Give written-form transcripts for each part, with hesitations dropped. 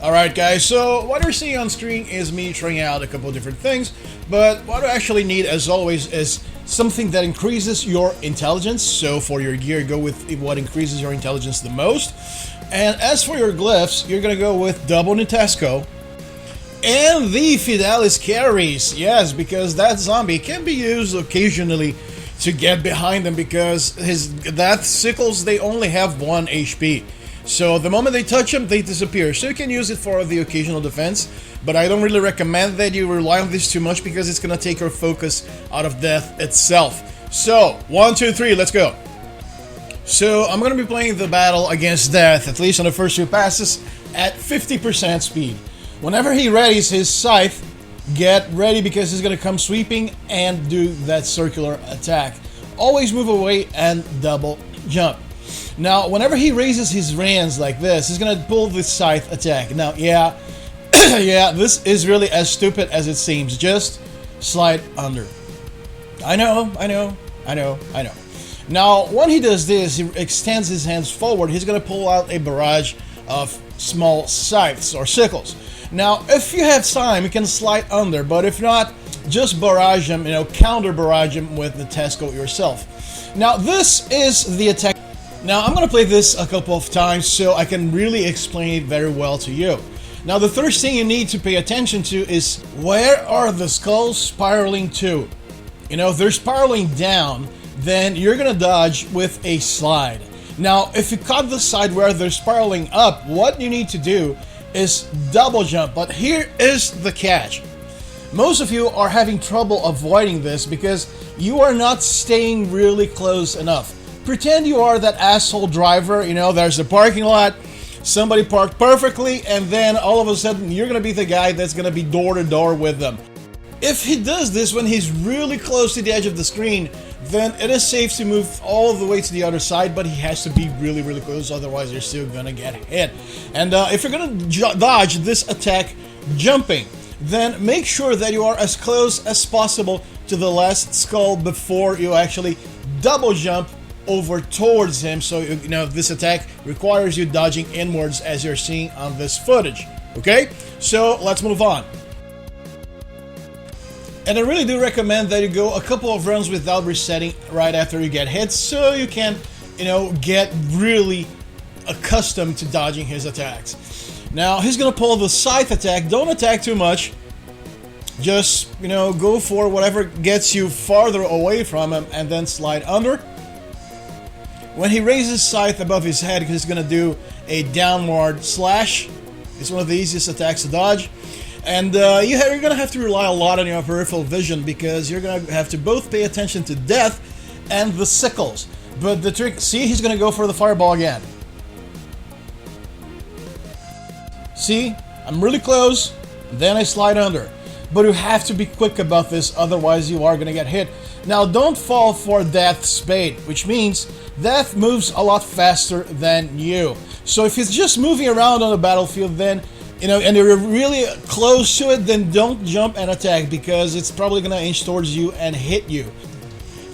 Alright guys, so what you're seeing on screen is me trying out a couple of different things, but what I actually need as always is something that increases your intelligence. So for your gear, go with what increases your intelligence the most. And as for your glyphs, you're gonna go with double Nitesco and the Fidelis carries. Yes, because that zombie can be used occasionally to get behind them because that sickles, they only have 1 HP. So the moment they touch them, they disappear. So you can use it for the occasional defense, but I don't really recommend that you rely on this too much because it's gonna take your focus out of death itself. So 1, 2, 3, let's go. So I'm gonna be playing the battle against death, at least on the first 2 passes, at 50% speed. Whenever he readies his scythe, get ready because he's gonna come sweeping and do that circular attack. Always move away and double jump. Now, whenever he raises his hands like this, he's gonna pull the scythe attack. Now, yeah, yeah, this is really as stupid as it seems. Just slide under. I know. Now, when he does this, he extends his hands forward. He's gonna pull out a barrage of small scythes or sickles. Now, if you have time, you can slide under, but if not, just barrage him, counter barrage him with the Tesco yourself. Now, this is the attack. Now, I'm going to play this a couple of times so I can really explain it very well to you. Now, the first thing you need to pay attention to is where are the skulls spiraling to? If they're spiraling down, then you're going to dodge with a slide. Now, if you cut the side where they're spiraling up, what you need to do is double jump. But here is the catch. Most of you are having trouble avoiding this because you are not staying really close enough. Pretend you are that asshole driver, there's a parking lot, somebody parked perfectly, and then all of a sudden you're going to be the guy that's going to be door to door with them. If he does this when he's really close to the edge of the screen, then it is safe to move all the way to the other side, but he has to be really, really close, otherwise you're still going to get hit. And if you're going to dodge this attack jumping, then make sure that you are as close as possible to the last skull before you actually double jump over towards him. So this attack requires you dodging inwards as you're seeing on this footage. Okay, so let's move on. And I really do recommend that you go a couple of runs without resetting right after you get hit, so you can get really accustomed to dodging his attacks. Now he's gonna pull the scythe attack. Don't attack too much, just go for whatever gets you farther away from him and then slide under. When he raises scythe above his head, he's going to do a downward slash. It's one of the easiest attacks to dodge. And you're going to have to rely a lot on your peripheral vision because you're going to have to both pay attention to death and the sickles. But the trick, see, he's going to go for the fireball again. See, I'm really close, then I slide under. But you have to be quick about this, otherwise you are going to get hit. Now, don't fall for Death's bait, which means Death moves a lot faster than you. So if he's just moving around on the battlefield, then, and you're really close to it, then don't jump and attack because it's probably going to inch towards you and hit you.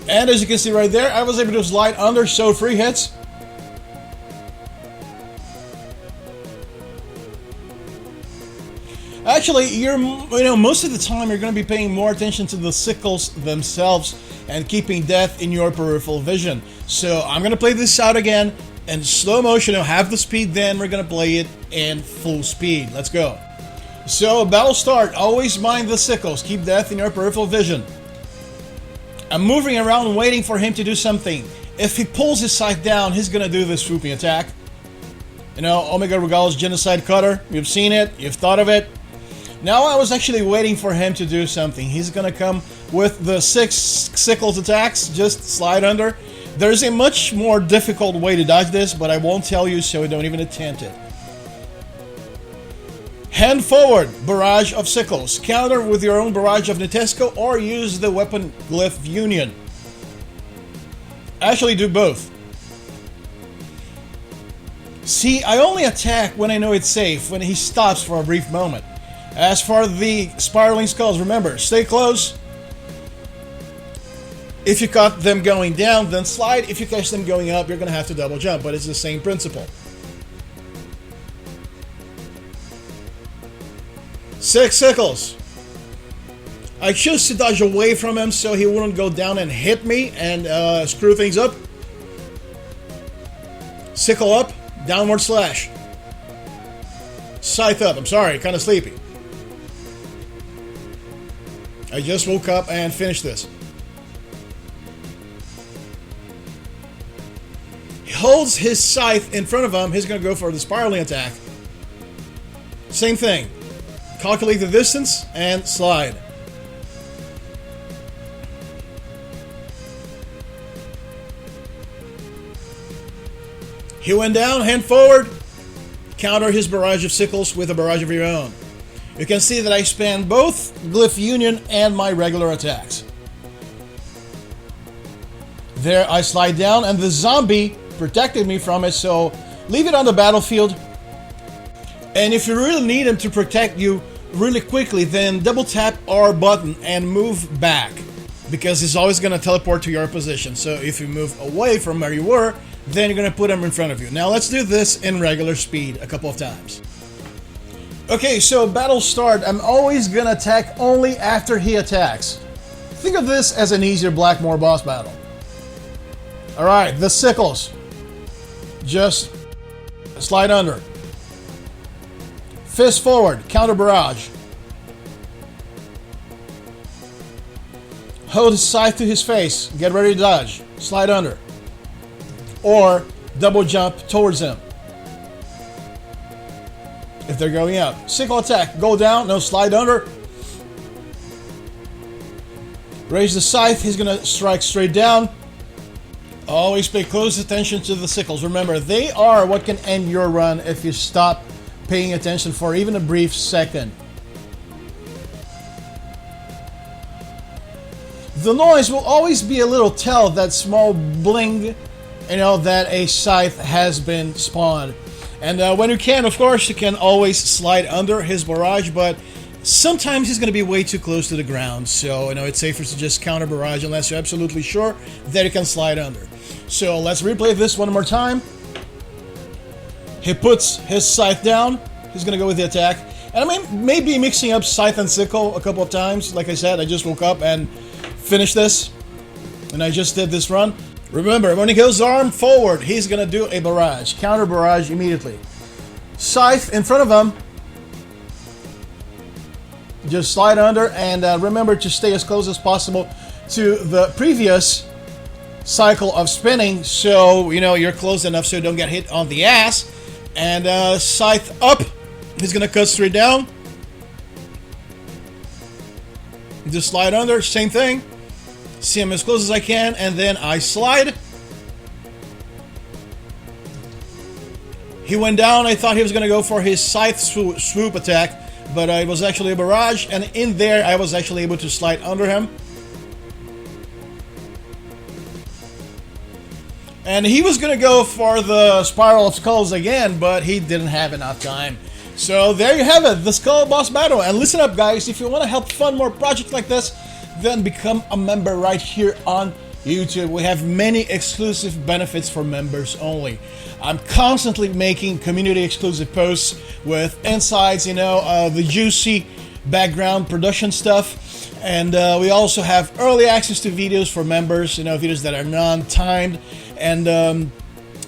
And as you can see right there, I was able to slide under, so 3 hits. Actually, most of the time you're going to be paying more attention to the sickles themselves and keeping death in your peripheral vision. So I'm going to play this out again in slow motion. Half the speed, then we're going to play it in full speed. Let's go. So battle start. Always mind the sickles. Keep death in your peripheral vision. I'm moving around waiting for him to do something. If he pulls his scythe down, he's going to do this swooping attack. Omega Regal's Genocide Cutter. You've seen it. You've thought of it. Now I was actually waiting for him to do something. He's gonna come with the 6 sickles attacks, just slide under. There's a much more difficult way to dodge this, but I won't tell you, so don't even attempt it. Hand forward, barrage of sickles. Counter with your own barrage of Nitesco or use the weapon Glyph Union. Actually do both. See, I only attack when I know it's safe, when he stops for a brief moment. As for the spiraling skulls, remember, stay close. If you caught them going down, then slide. If you catch them going up, you're going to have to double jump, but it's the same principle. 6 sickles. I chose to dodge away from him so he wouldn't go down and hit me and screw things up. Sickle up, downward slash. Scythe up. I'm sorry, kind of sleepy. I just woke up and finished this. He holds his scythe in front of him. He's going to go for the spiraling attack. Same thing. Calculate the distance and slide. He went down, hand forward. Counter his barrage of sickles with a barrage of your own. You can see that I span both Glyph Union and my regular attacks. There I slide down and the zombie protected me from it, so leave it on the battlefield. And if you really need him to protect you really quickly, then double tap R button and move back, because he's always going to teleport to your position. So if you move away from where you were, then you're going to put him in front of you. Now let's do this in regular speed a couple of times. Okay, so battle start. I'm always going to attack only after he attacks. Think of this as an easier Blackmore boss battle. Alright, the sickles. Just slide under. Fist forward, counter barrage. Hold his scythe to his face, get ready to dodge. Slide under. Or double jump towards him if they're going up. Sickle attack, go down, no, slide under. Raise the scythe, he's gonna strike straight down. Always pay close attention to the sickles. Remember, they are what can end your run if you stop paying attention for even a brief second. The noise will always be a little tell, that small bling, you know, that a scythe has been spawned. And when you can, of course, you can always slide under his barrage, but sometimes he's going to be way too close to the ground, so you know it's safer to just counter barrage unless you're absolutely sure that you can slide under. So let's replay this one more time. He puts his scythe down. He's going to go with the attack. And I mean, maybe mixing up scythe and sickle a couple of times. Like I said, I just woke up and finished this, and I just did this run. Remember, when he goes arm forward, he's going to do a barrage. Counter barrage immediately. Scythe in front of him. Just slide under, and remember to stay as close as possible to the previous cycle of spinning, so you know you're close enough so you don't get hit on the ass. And scythe up. He's going to cut straight down. Just slide under, same thing. See him as close as I can, and then I slide. He went down. I thought he was going to go for his scythe swoop attack, but it was actually a barrage, and in there I was actually able to slide under him. And he was going to go for the Spiral of Skulls again, but he didn't have enough time. So there you have it, the Skull Boss Battle. And listen up, guys, if you want to help fund more projects like this, then become a member right here on YouTube. We have many exclusive benefits for members only. I'm constantly making community exclusive posts with insights, you know, the juicy background production stuff. And we also have early access to videos for members, you know, videos that are non-timed. And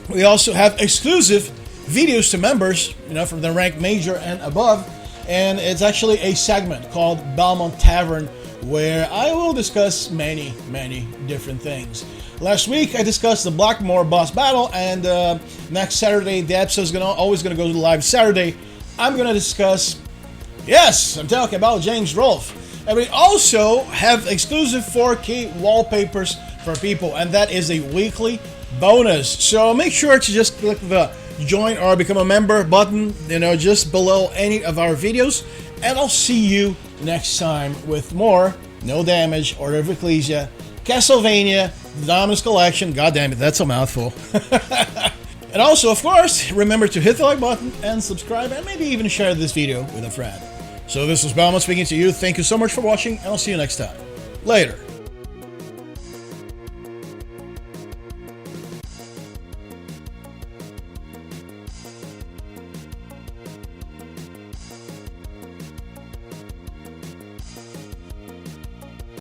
we also have exclusive videos to members, you know, from the rank major and above. And it's actually a segment called Belmont Tavern, where I will discuss many different things. Last week I discussed the Blackmore boss battle, and next Saturday, the episode is always gonna go live Saturday. I'm gonna discuss, yes, I'm talking about James Rolfe. And we also have exclusive 4K wallpapers for people, and that is a weekly bonus. So make sure to just click the join or become a member button, you know, just below any of our videos, and I'll see you next time with more No Damage, Order of Ecclesia, Castlevania, Dominus Collection. God damn it, that's a mouthful. And also, of course, remember to hit the like button and subscribe, and maybe even share this video with a friend. So this was Belmont speaking to you. Thank you so much for watching, and I'll see you next time. Later.